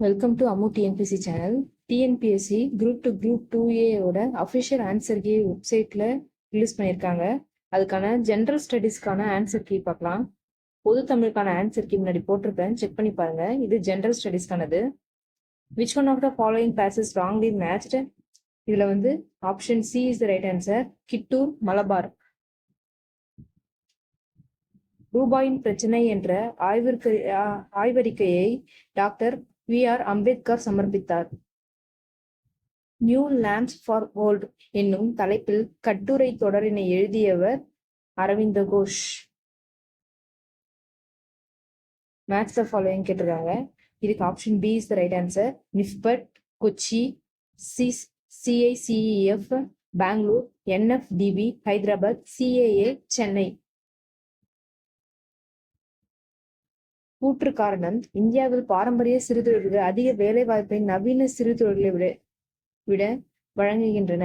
Welcome to Ammu TNPSC channel. TNPSC group 2A ஓட official answer key வெப்சைட்ல release பண்ணியிருக்காங்க. அதுக்கான ஜென்ரல் ஸ்டடீஸ்க்கான ஆன்சர் கீ பார்க்கலாம். பொது தமிழுக்கான ஆன்சர் கீ முன்னாடி போட்டிருப்பேன், செக் பண்ணி பாருங்க. இது ஜென்ரல் ஸ்டடீஸ்க்கானது. Which one of the following pairs wrongly matched? இதுல வந்து option C is the right answer. Kittur, Malabar. ரூபாயின் பிரச்சனை என்ற ஆய்வறிக்கையை டாக்டர் வி.ஆர். அம்பேத்கர் சமர்ப்பித்தார். நியூ லேம்ப்ஸ் ஃபார் கோல்ட் என்னும் தலைப்பில் கட்டுரை தொடரினை எழுதியவர் Aurobindo Ghosh. Match the following கேட்டிருக்காங்க. இதுக்கு option B is the right answer. NIFPHATT, Kochi, CICEF, Bengaluru, NFDB, Hyderabad, CAA, Chennai. கூற்று காரணம்: இந்தியாவில் பாரம்பரிய சிறு தொழில்கள் அதிக வேலை வாய்ப்பை நவீன சிறு தொழில்களை விட வழங்குகின்றன.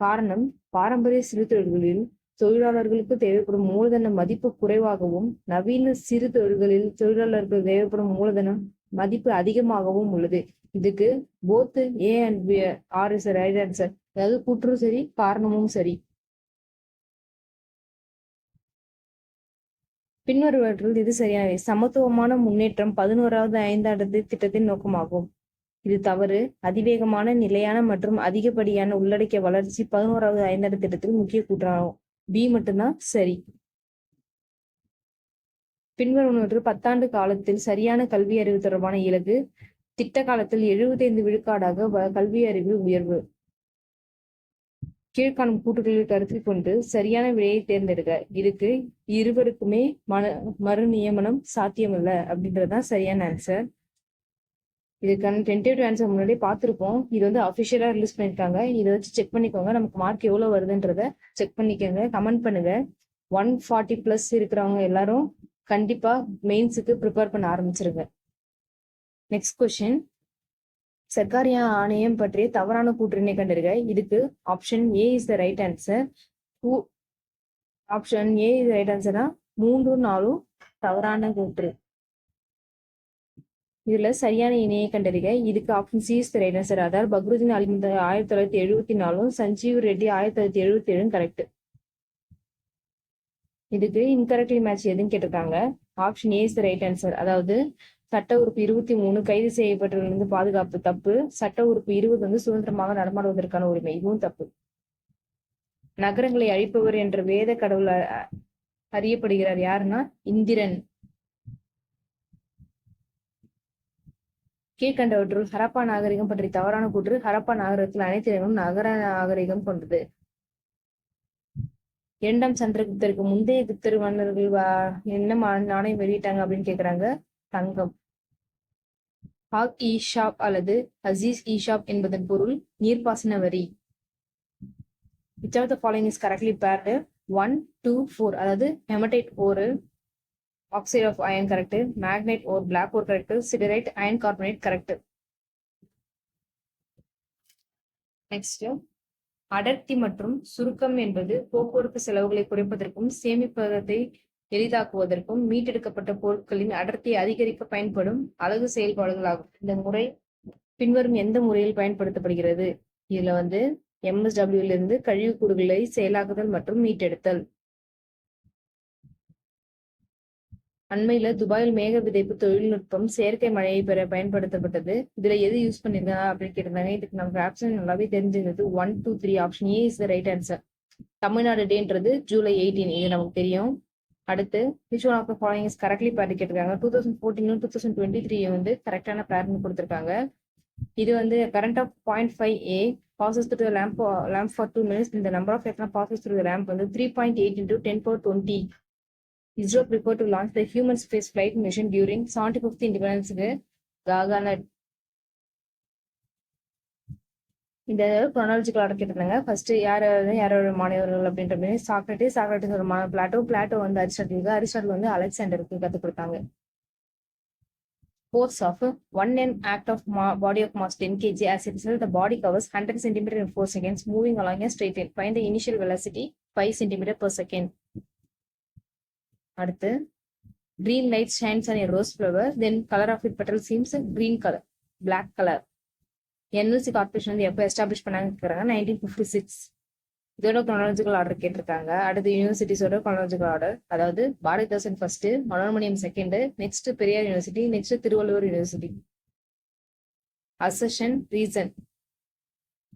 காரணம்: பாரம்பரிய சிறு தொழில்களில் தொழிலாளர்களுக்கு தேவைப்படும் மூலதன மதிப்பு குறைவாகவும், நவீன சிறு தொழில்களில் தொழிலாளர்களுக்கு தேவைப்படும் மூலதன மதிப்பு அதிகமாகவும் உள்ளது. இதுக்கு both A and B are is right answer. அதாவது கூற்றும் சரி, காரணமும் சரி. பின்வருவற்றில் இது சரியானவை. சமத்துவமான முன்னேற்றம் 11வது ஐந்தாண்டு திட்டத்தின் நோக்கமாகும். இது தவறு. அதிவேகமான, நிலையான மற்றும் அதிகப்படியான உள்ளடக்கிய வளர்ச்சி 11வது ஐந்தாண்டு திட்டத்தில் முக்கிய கூற்றாகும். பி மட்டும்தான் சரி. பின்வருவனவற்றில் 10 காலத்தில் சரியான கல்வி அறிவு தொடர்பான இலக்கு. திட்ட காலத்தில் 75 விழுக்காடாக கல்வி அறிவு உயர்வு. கீழ்காணும் கூற்றுகளில் கருத்தில் கொண்டு சரியான விடையை தேர்ந்தெடுக்க. இதுக்கு இருவருக்குமே மறு நியமனம் சாத்தியமல்ல அப்படின்றதுதான் சரியான ஆன்சர். இதுக்கான டென்டேட்டிவ் ஆன்சர் முன்னாடி பார்த்துருப்போம். இது வந்து அஃபிஷியலா ரிலீஸ் பண்ணியிருக்காங்க. இதை வச்சு செக் பண்ணிக்கோங்க. நமக்கு மார்க் எவ்வளவு வருதுன்றத செக் பண்ணிக்கோங்க. கமெண்ட் பண்ணுங்க. 140+ இருக்கிறவங்க எல்லாரும் கண்டிப்பா மெயின்ஸுக்கு ப்ரிப்பேர் பண்ண ஆரம்பிச்சிருங்க. Next question. சர்க்காரியா ஆணையம் பற்றிய தவறான கூற்றினை கண்டிருக்க. இதுக்கு option A is the right answer. Option A is right ஆன்சர்னா 3, 4 தவறான கூற்று. இதுல சரியான இணையை கண்டறிக. இதுக்கு option C is the right answer. அதாவது பக்ருதீன் அலிமுத் 1974, சஞ்சீவ் ரெட்டி 1977 கரெக்ட். இதுக்கு இன்கரெக்ட்லி மேட்ச் எதுன்னு கேட்டிருக்காங்க. Option A is the right answer. அதாவது சட்ட உறுப்பு 23 கைது செய்யப்பட்டவர்களிருந்து பாதுகாப்பு தப்பு. சட்ட உறுப்பு 20 வந்து சுதந்திரமாக நடமாடுவதற்கான உரிமை, இதுவும் தப்பு. நகரங்களை அழிப்பவர் என்ற வேத கடவுள் அறியப்படுகிறார் யாருன்னா இந்திரன். கீழ்கண்டவற்றுள் ஹரப்பா நாகரிகம் பற்றி தவறான கூற்று. ஹரப்பா நாகரிகத்தில் அனைத்து இடங்களும் நகர நாகரிகம் கொண்டது. 2ஆம் சந்திரகுப்தருக்கு முந்தைய குப்தர் மன்னர்கள் என்ன நாணயம் வெளியிட்டாங்க அப்படின்னு கேக்குறாங்க. தங்கம். ஹாக் இ ஷாப் அல்லது அசீஸ் இ ஷாப் என்பதன் பொருள் நீர்ப்பாசன வரி. Which of the following is correctly paired? 1, 2, 4. அதாவது hematite ore, oxide of iron correct, magnetite ore, black ore correct, siderite, iron carbonate correct. Next. அடர்த்தி மற்றும் சுருக்கம் என்பது போக்குவரத்து செலவுகளை குறைப்பதற்கும் சேமிப்பதை எளிதாக்குவதற்கும் மீட்டெடுக்கப்பட்ட பொருட்களின் அடர்த்தியை அதிகரிக்க பயன்படும் அலகு செயல்பாடுகள் ஆகும். இந்த முறை பின்வரும் எந்த முறையில் பயன்படுத்தப்படுகிறது? இதுல வந்து MSW இருந்து கழிவு கூறுகளை செயலாக்குதல் மற்றும் மீட்டெடுத்தல். அண்மையில துபாயில் மேக விதைப்பு தொழில்நுட்பம் செயற்கை மழையை பெற பயன்படுத்தப்பட்டது. இதுல எது யூஸ் பண்ணிருக்காங்க அப்படின்னு கேட்டிருந்தாங்க. இதுக்கு நமக்கு ஆப்ஷன் நல்லாவே தெரிஞ்சிருந்தது. 1, 2, 3 option A is the right answer. Tamil Nadu டேன்றது ஜூலை 18, இது நமக்கு தெரியும். அடுத்து which one of the following is correctly paired கேட்டிருக்காங்க. 2014 2023 வந்து கரெக்டான பேர்னு கொடுத்திருக்காங்க. இது வந்து current of 0.5A passes through the lamp for 2 minutes. The number of electrons passes through the lamp வந்து 3.8 into 10^20. ISRO prepared to launch the human space flight mission during 75th Independence Day. Gagana. இந்த chronological order கேட்டிருந்தாங்க. First யாரோட மாணவர்கள் அப்படின்ற மாதிரி Socrates ஒரு மாணவர், Plato வந்து அரிஸ்டாட்டில் வந்து அலெக்சாண்டருக்கு கற்றுக் கொடுத்தாங்க. Force of 1 N act of body of mass 10 kg. As a result, the body covers 100 cm in 4 seconds, moving along a straight line. Find the initial velocity 5 cm per second. அடுத்து, green light shines on a rose flower, then color of its petal seems green color. Black colour. NLC corporation வந்து எப்போ establish பண்ணாங்க 1956. இதோட chronological order கேட்டிருக்காங்க. அடுத்து யூனிவர்சிட்டிஸோட chronological order, அதாவது Bharathidasan first, Manonmaniam second, next Periyar university, next Thiruvalluvar university. Assertion reason.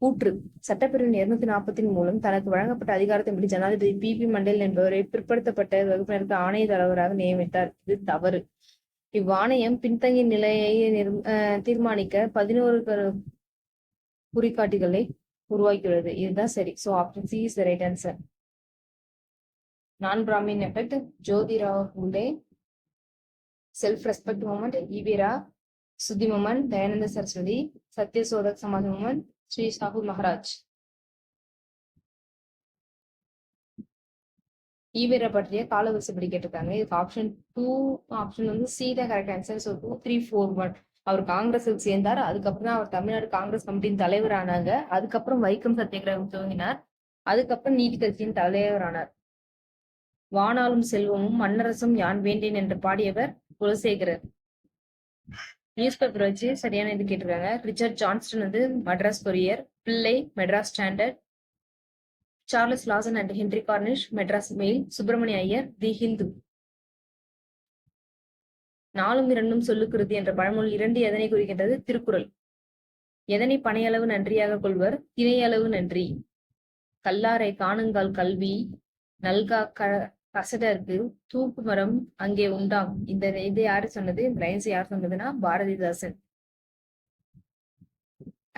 கூற்று. சட்டப்பிரிவு 240 மூலம் தனக்கு வழங்கப்பட்ட அதிகாரத்தின்படி ஜனாதிபதி பி மண்டேல் என்பவரை பிற்படுத்தப்பட்ட வகுப்பினருக்கு ஆணைய தலைவராக நியமித்தார். இது தவறு. இவ்வாணையம் பின்தங்கிய நிலையை தீர்மானிக்க 11 குறிகாட்டிகளை உருவாக்கியுள்ளது. இதுதான் சரி. So option C is the right answer. Non Brahmin effect, Jyotirao Phule, self respect movement, EVR, Shuddhi movement, Dayananda Saraswati, Satya Shodhak Samaj movement, Shri Shahu Maharaj. EVR பற்றிய காலவரிசைப்படி கேட்டிருக்காங்க. இதுக்கு ஆப்ஷன் 2 ஆப்ஷன் வந்து சி தான் கரெக்ட் ஆன்சர். ஸோ 2, 3, 4, 1. அவர் காங்கிரஸில் சேர்ந்தார். அதுக்கப்புறம் தான் அவர் தமிழ்நாடு காங்கிரஸ் கமிட்டியின் தலைவர் ஆனாங்க. அதுக்கப்புறம் வைக்கம் சத்தியாகிரகம் துவங்கினார். அதுக்கப்புறம் நீதி கட்சியின் தலைவர் ஆனார். வானாலும் செல்வமும் மன்னரசும் யான் வேண்டேன் என்று பாடியவர் குலசேகரர். நியூஸ் பேப்பர் வச்சு சரியான இது கேட்டிருக்காங்க. ரிச்சர்ட் ஜான்ஸ்டன் வந்து Madras Courier, Pillai Madras Standard, Charles Lawson and Henry Cornish Madras Mail, Subramania Iyer the Hindu. 4ம் 2ம் சொல்லுக்குருதி என்ற பழமொழி 2 எதனை குறிக்கின்றது? திருக்குறள். எதனை பனையளவு நன்றியாக கொள்வர்? திணையளவு நன்றி. கல்லாரை காணுங்கால் கல்வி நல்கா கசடருக்கு தூக்கு மரம் அங்கே உண்டாம். இந்த இது யாரு சொன்னது? லைன்ஸ் யார் சொன்னதுன்னா பாரதிதாசன்.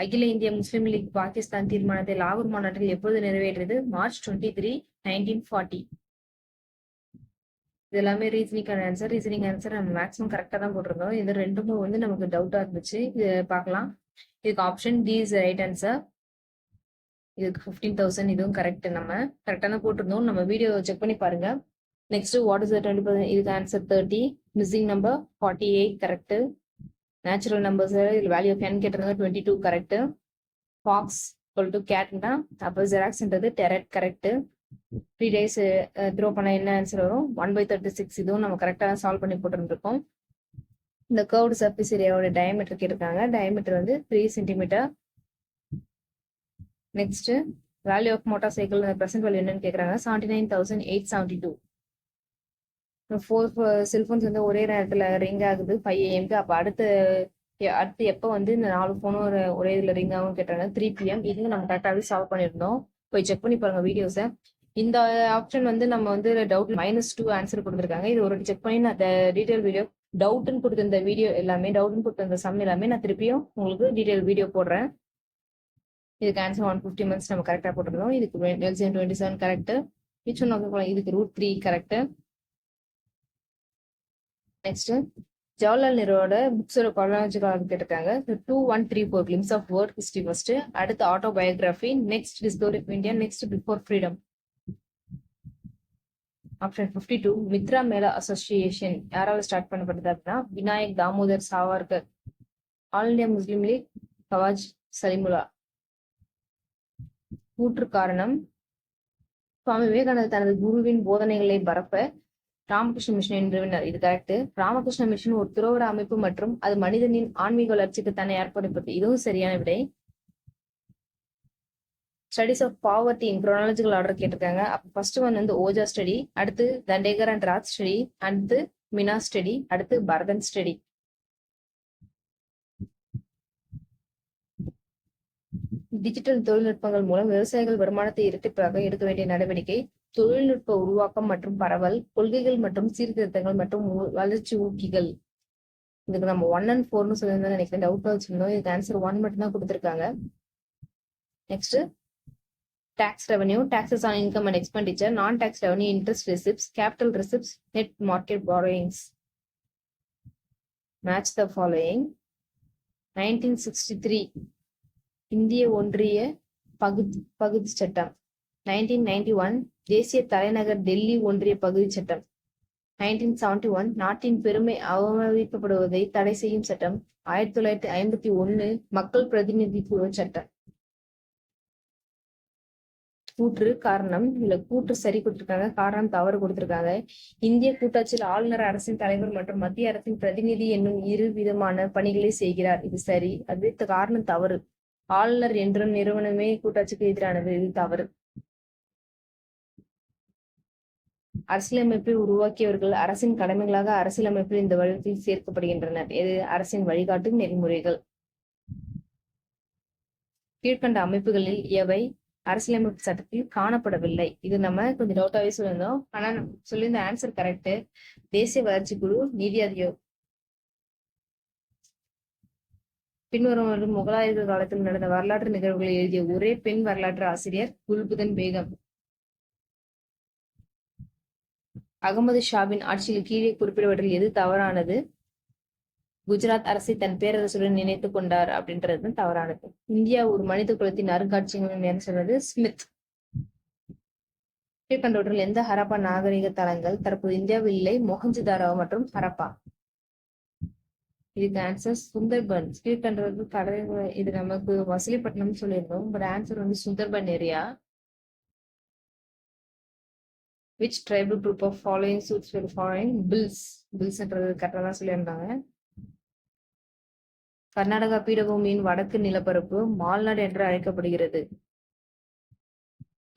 அகில இந்திய முஸ்லிம் லீக் பாகிஸ்தான் தீர்மானத்தை லாகூர் மாநாட்டில் எப்போது நிறைவேற்றியது? மார்ச் 23, 1940. இது எல்லாமே ரீசனிங் ஆன்சர் நம்ம மேக்ஸிமம் கரெக்டாக தான் போட்டிருந்தோம். இது ரெண்டுமே வந்து நமக்கு டவுட்டா இருந்துச்சு. இது பார்க்கலாம். இதுக்கு option D is right answer. இதுக்கு 15,000 இதுவும் கரெக்ட். நம்ம கரெக்டாக தான் போட்டிருந்தோம். நம்ம வீடியோ செக் பண்ணி பாருங்க. Next what is 20%? இதுக்கு answer 30. Missing number 48 correct. Natural numbers இதில் வேல்யூ ஆஃப் n கேட்டிருந்தாங்க 22 கரெக்ட். ஃபாக்ஸ் டு கேட்னா அப்போ ஜெராக்ஸ்ன்றது டெரட் கரெக்ட். 3 days த்ரோ பண்ண என்ன ஆன்சர் வரும்? 1/36. இதுவும் நம்ம கரெக்டாக சால்வ் பண்ணி போட்டுருக்கோம். இந்த கர்வ்டு சர்ஃபேஸ் ஏரியாவோட டயமீட்டர் கேட்டிருக்காங்க. டயமீட்டர் வந்து 3 centimetre. Next value of motorcycle present value என்னன்னு கேட்குறாங்க. 79,872. 4 செல்போன்ஸ் வந்து ஒரே நேரத்தில் ரிங் ஆகுது 5 AM. அப்போ அடுத்து எப்போ வந்து இந்த 4 ஃபோனும் ஒரே இதில் ரிங் ஆகும் கேட்டாங்க 3 PM. இதுவும் நம்ம கரெக்டாகவே சால்வ் பண்ணியிருந்தோம். போய் செக் பண்ணி பாருங்க வீடியோஸை. இந்த ஆப்ஷன் வந்து நம்ம வந்து டவுட் -2 ஆன்சர் கொடுத்துருக்காங்க. இது ஒரு செக் பண்ணி நான் டீடைல் வீடியோ டவுட்னு கொடுத்துருந்த வீடியோ எல்லாமே டவுட்னு கொடுத்துருந்த சம் எல்லாமே நான் திருப்பியும் உங்களுக்கு டீடைல் வீடியோ போடுறேன். இதுக்கு ஆன்சர் 150 months நம்ம கரெக்டாக போட்டிருந்தோம். இதுக்கு LCM 27 correct. Which one of இதுக்கு √3 கரெக்ட். நெக்ஸ்ட் ஜவஹர்லால் நேருவோட புக்ஸோட குரோனாலஜிக்கல் கேட்டிருக்காங்க. 2134 glimpses of world history first, அடுத்து autobiography, next discovery of India, next before freedom. Option 52 Mitra Mela association யாராவது ஸ்டார்ட் பண்ணப்பட்டது அப்படின்னா Vinayak Damodar Savarkar. All India Muslim league Khwaja Salimullah. கூற்று காரணம். சுவாமி விவேகானந்தர் தனது குருவின் போதனைகளை பரப்ப ராமகிருஷ்ண மிஷன் நிறுவினார். இது கரெக்ட். ராமகிருஷ்ண மிஷன் ஒரு துறவற அமைப்பு மற்றும் அது மனிதனின் ஆன்மீக வளர்ச்சிக்கு தன்னை ஏற்படுத்தப்பட்டது. இதுவும் சரியான விடை. Studies of poverty in chronological order கேட்டிருக்காங்க. அப்போ ஃபர்ஸ்ட் ஒன் வந்து ஓஜா ஸ்டடி, அடுத்து தண்டேகர் அண்ட் ராஜ் ஸ்டடி, அடுத்து மினா ஸ்டடி, அடுத்து பரதன் ஸ்டடி. டிஜிட்டல் தொழில்நுட்பங்கள் மூலம் விவசாயிகள் வருமானத்தை இரட்டிப்பாக எடுக்க வேண்டிய நடவடிக்கை, தொழில்நுட்ப உருவாக்கம் மற்றும் பரவல், கொள்கைகள் மற்றும் சீர்திருத்தங்கள் மற்றும் வளர்ச்சி ஊக்கிகள். இதுக்கு நம்ம 1 and 4 சொல்லியிருந்தோம் நினைக்கிறேன். டவுட் வச்சிருந்தோம். இதுக்கு ஆன்சர் 1 மட்டும் தான் கொடுத்துருக்காங்க. Next tax revenue, taxes on income and expenditure, non-tax revenue, interest receipts, capital receipts, net market borrowings. Match the following. 1963 இந்திய ஒன்றிய பகுதி சட்டம். 1991 தேசிய தலைநகர் டெல்லி ஒன்றிய பகுதி சட்டம். 1971 நாட்டின் பெருமை அவமதிக்கப்படுவதை தடை செய்யும் சட்டம். 1951 மக்கள் பிரதிநிதித்துவ சட்டம். கூற்று காரணம். இதுல கூற்று சரி கொடுத்திருக்காங்க, காரணம் தவறு கொடுத்திருக்காங்க. இந்திய கூட்டாட்சியில் ஆளுநர் அரசின் தலைவர் மற்றும் மத்திய அரசின் பிரதிநிதி என்னும் இரு விதமான பணிகளை செய்கிறார். இது சரி. அது காரணம் தவறு. ஆளுநர் என்ற நிறுவனமே கூட்டாட்சிக்கு எதிரானது. இது தவறு. அரசியலமைப்பை உருவாக்கியவர்கள் அரசின் கடமைகளாக அரசியலமைப்பில் இந்த வடிவத்தில் சேர்க்கப்படுகின்றனர். இது அரசின் வழிகாட்டும் நெறிமுறைகள். கீழ்கண்ட அமைப்புகளில் எவை அரசியலமைப்பு சட்டத்தில் காணப்படவில்லை? இது நம்ம கொஞ்சம் டவுட்டாவே சொல்லியிருந்தோம். ஆனா சொல்லியிருந்த ஆன்சர் கரெக்ட். தேசிய வளர்ச்சி குழு, நீதி ஆயோக். பின்வரும் முகலாயர்கள் காலத்தில் நடந்த வரலாற்று நிகழ்வுகளை எழுதிய ஒரே பெண் வரலாற்று ஆசிரியர் குல்புதன் பேகம். அகமது ஷாவின் ஆட்சியில் கீழே குறிப்பிடவற்றில் எது தவறானது? குஜராத் அரசை தன் பேரரசுடன் நினைத்துக் கொண்டார் அப்படின்றது தவறானது. இந்தியா ஒரு மனித குலத்தின் அருங்காட்சியகம் சொன்னது ஸ்மித். கீழ்கண்டவற்றில் எந்த ஹரப்பா நாகரிக தளங்கள் தற்போது இந்தியாவில் இல்லை? மொஹஞ்சதாரோ மற்றும் ஹரப்பா. இதுக்கு ஆன்சர் சுந்தர்பன். கீழ்கண்டவர்கள் கடை, இது நமக்கு மசிலிப்பட்டினம் சொல்லியிருந்தோம். பட் ஆன்சர் வந்து Sundarban area. Which tribal group of following suits well following? Bhils. பில்ஸ்ன்றது கரெக்டாக தான் சொல்லியிருந்தாங்க. கர்நாடகா பீடபூமியின் வடக்கு நிலப்பரப்பு மால்நாடு என்று அழைக்கப்படுகிறது.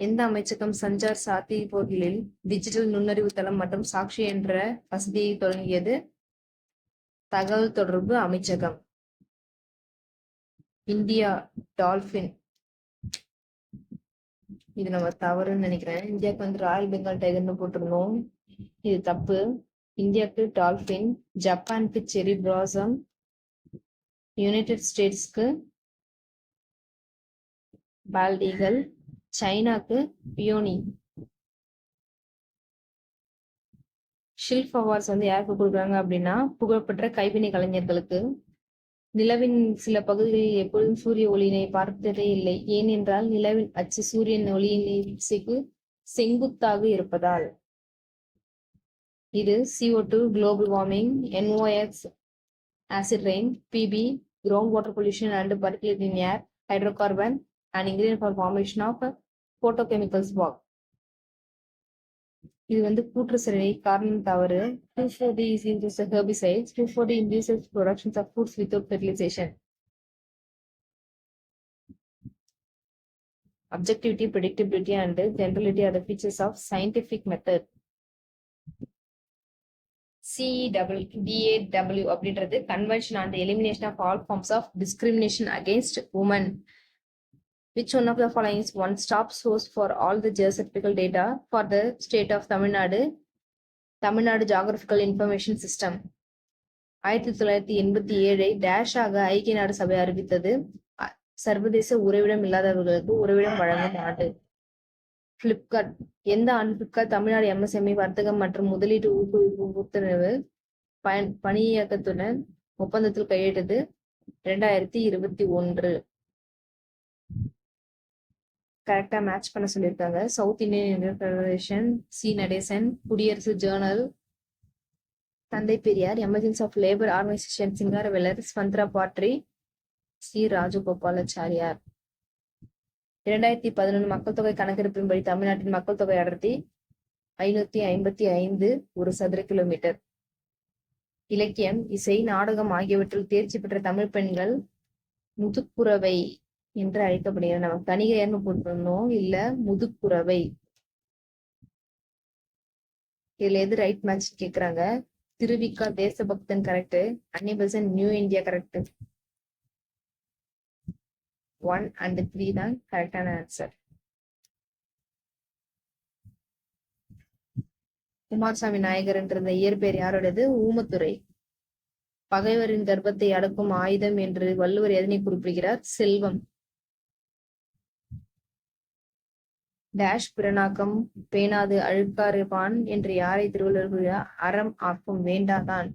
எந்த அமைச்சகம் சஞ்சார் சாத்தி போர்ட்டலில் டிஜிட்டல் நுண்ணறிவு தளம் மற்றும் சாட்சி என்ற வசதியை தொடங்கியது? தகவல் தொடர்பு அமைச்சகம். India dolphin. இது நம்ம தவறுன்னு நினைக்கிறேன். இந்தியாவுக்கு வந்து ராயல் பெங்கால் டைகர்னு போட்டிருந்தோம். இது தப்பு. இந்தியாவுக்கு டால்பின், ஜப்பானுக்கு செரி பிளாசம், யுனைடெட் ஸ்டேட்ஸ்க்கு பால்டீகல், சைனாக்கு பியோனி. ஷில்ப் அவார்ட்ஸ் வந்து யாருக்கு கொடுக்குறாங்க அப்படின்னா புகழ்பெற்ற கைவினை கலைஞர்களுக்கு. நிலவின் சில பகுதிகளில் எப்பொழுதும் சூரிய ஒளியினை பார்த்ததே இல்லை. ஏனென்றால் நிலவின் அச்சு சூரியன் ஒளியின் திசைக்கு செங்குத்தாக இருப்பதால். இது CO2, global warming, NOx, acid rain, PB, ground water pollution and particulate in air, hydrocarbon, and ingredient for formation of photochemical smog. இது வந்து கூற்று சரி, காரணம் தவறு. 2,4-D is used as a herbicide. 2,4-D induces productions of foods without fertilization. Objectivity, predictability, and generality are the features of scientific method. CEDAW அப்படின்றது Convention on the Elimination of All Forms of Discrimination Against Women. Which one of the following is one-stop source for all the geographical data for the state of Tamil Nadu? Tamil Nadu Geographical Information System. 1987 dash ஆக ஐக்கிய நாடு சபை அறிவித்தது? சர்வதேச உறைவிடம் இல்லாதவர்களுக்கு உறைவிடம் வழங்கும் நாடு. பிளிப்கார்ட். எந்த ஆண்டு பிளிப்கார்ட் தமிழ்நாடு MSME வர்த்தகம் மற்றும் முதலீட்டு ஊக்குவிப்பு உத்தரவு பணியகத்துடன் ஒப்பந்தத்தில் கையெழுத்தது? 2021. கரெக்டா மேட்ச் பண்ண சொல்லியிருக்காங்க. South Indian federation, C Natesan. குடியரசு ஜேர்னல், தந்தை Periyar. Emergency of labour organisation, Singaravelar. Swatantra பாட்ரி, சி ராஜகோபாலாச்சாரியார். 2011 மக்கள் தொகை கணக்கெடுப்பின்படி தமிழ்நாட்டின் மக்கள் தொகை அடர்த்தி 555 ஒரு சதுர கிலோமீட்டர். இலக்கியம், இசை, நாடகம் ஆகியவற்றில் தேர்ச்சி பெற்ற தமிழ் பெண்கள் முதுக்குறவை என்று அழைக்கப்படுகிறது. நம்ம கணிகையர்னு போட்டிருந்தோம், இல்ல முதுக்குறவை. இதுல எது ரைட் மேட்ச் கேக்குறாங்க? Thiru Vi Ka Desabhaktan correct. Annie Besant new India correct. 1 and 3 தான் கரெக்டான ஆன்சர். குமாரசாமி நாயகர்ன்ற இயற்பெயர் யாரோடது? ஊமத்துரை. பகைவரின் கர்ப்பத்தை அடக்கும் ஆயுதம் என்று வள்ளுவர் எதனை குறிப்பிடுகிறார்? செல்வம். டேஷ் பிறனாக்கம் பேணாது அழுக்காறுபான் என்று யாரை திருவள்ளுவர் அறம் ஆக்கும் வேண்டாதான்.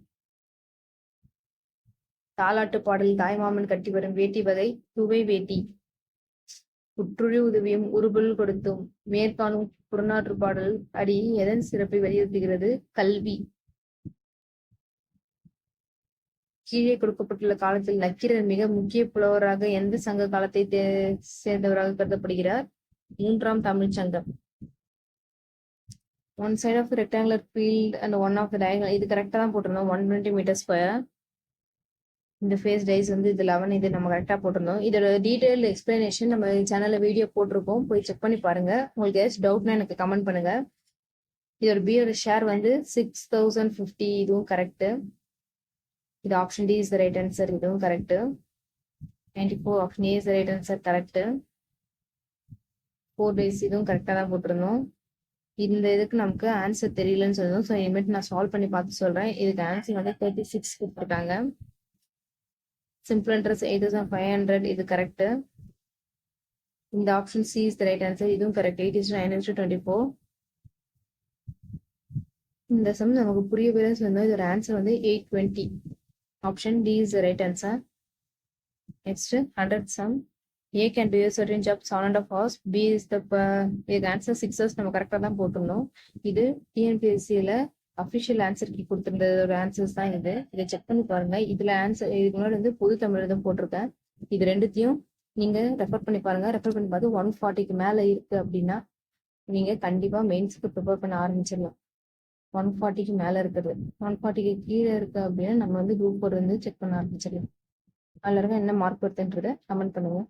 தாலாட்டு பாடல் தாய்மாமன் கட்டி வரும் வேட்டி வகை துவை வேட்டி. உற்றுழி உதவியும் உருபொருள் கொடுத்தும் மேற்காணும் புறநாற்று பாடல் அடி எதன் சிறப்பை வலியுறுத்துகிறது? கல்வி. கீழே கொடுக்கப்பட்டுள்ள காலத்தில் நக்கீரர் மிக முக்கிய புலவராக எந்த சங்க காலத்தை சேர்ந்தவராக கருதப்படுகிறார்? மூன்றாம் தமிழ்ச் சங்கம். One side of rectangular field and one of diagonal, இது கரெக்டாக தான் போட்டிருந்தோம். 120 மீட்டர் ஸ்கொயர். இந்த ஃபேஸ் டைஸ் வந்து இது 11, இது நம்ம கரெக்டாக போட்டிருந்தோம். இதோட டீடைல் எக்ஸ்பிளனேஷன் நம்ம சேனல்ல வீடியோ போட்டிருக்கோம், போய் செக் பண்ணி பாருங்க. உங்களுக்கு ஏதாச்சும் டவுட்னா எனக்கு கமெண்ட் பண்ணுங்க. இதோட பியோட ஷேர் வந்து 6050, இதுவும் கரெக்ட். இது option D is the right answer, இதுவும் correct. 94 option A is the right answer, correct. 4 days, இதுவும் கரெக்டாக தான் போட்டிருந்தோம். இந்த இதுக்கு நமக்கு ஆன்சர் தெரியலன்னு சொல்லணும். ஸோ இனிமேட்டு நான் சால்வ் பண்ணி பார்த்து சொல்றேன். இதுக்கு ஆன்சர் வந்து 36 கொடுத்துருக்காங்க. சிம்பிள் இன்ட்ரெஸ்ட் 8500, இது கரெக்ட். இந்த option C is the right answer, இதுவும் கரெக்ட். 8:9:24. இந்த சம் நமக்கு புரியவே சொன்னோம். இதோட ஆன்சர் வந்து 820. Option D is the right answer. Next 100 sum. A can do a certain job 7.5 hours. B is the இதுக்கு ஆன்சர் 6 hours, நம்ம கரெக்டாக தான் போட்டிருந்தோம். இது டிஎன்பிஎஸ்சியில் அஃபிஷியல் ஆன்சர் கீ கொடுத்துருந்ததோட ஆன்சர்ஸ் தான் இது. இதை செக் பண்ணி பாருங்க. இதுல ஆன்சர் இதுக்கு முன்னாடி வந்து பொது தமிழ் தான் போட்டிருக்கேன். இது ரெண்டுத்தையும் நீங்க ரெஃபர் பண்ணி பாருங்க. ரெஃபர் பண்ணி பார்த்து 140க்கு மேல இருக்கு அப்படின்னா நீங்க கண்டிப்பா மெயின்ஸ்க்கு ப்ரிப்பேர் பண்ண ஆரம்பிச்சிடலாம். 140க்கு மேல இருக்குது, 140க்கு கீழே இருக்கு அப்படின்னா நம்ம வந்து குரூப் 4 வந்து செக் பண்ண ஆரம்பிச்சிடலாம். அதுல இருக்க என்ன மார்க் வருதுன்றத கமெண்ட் பண்ணுங்க.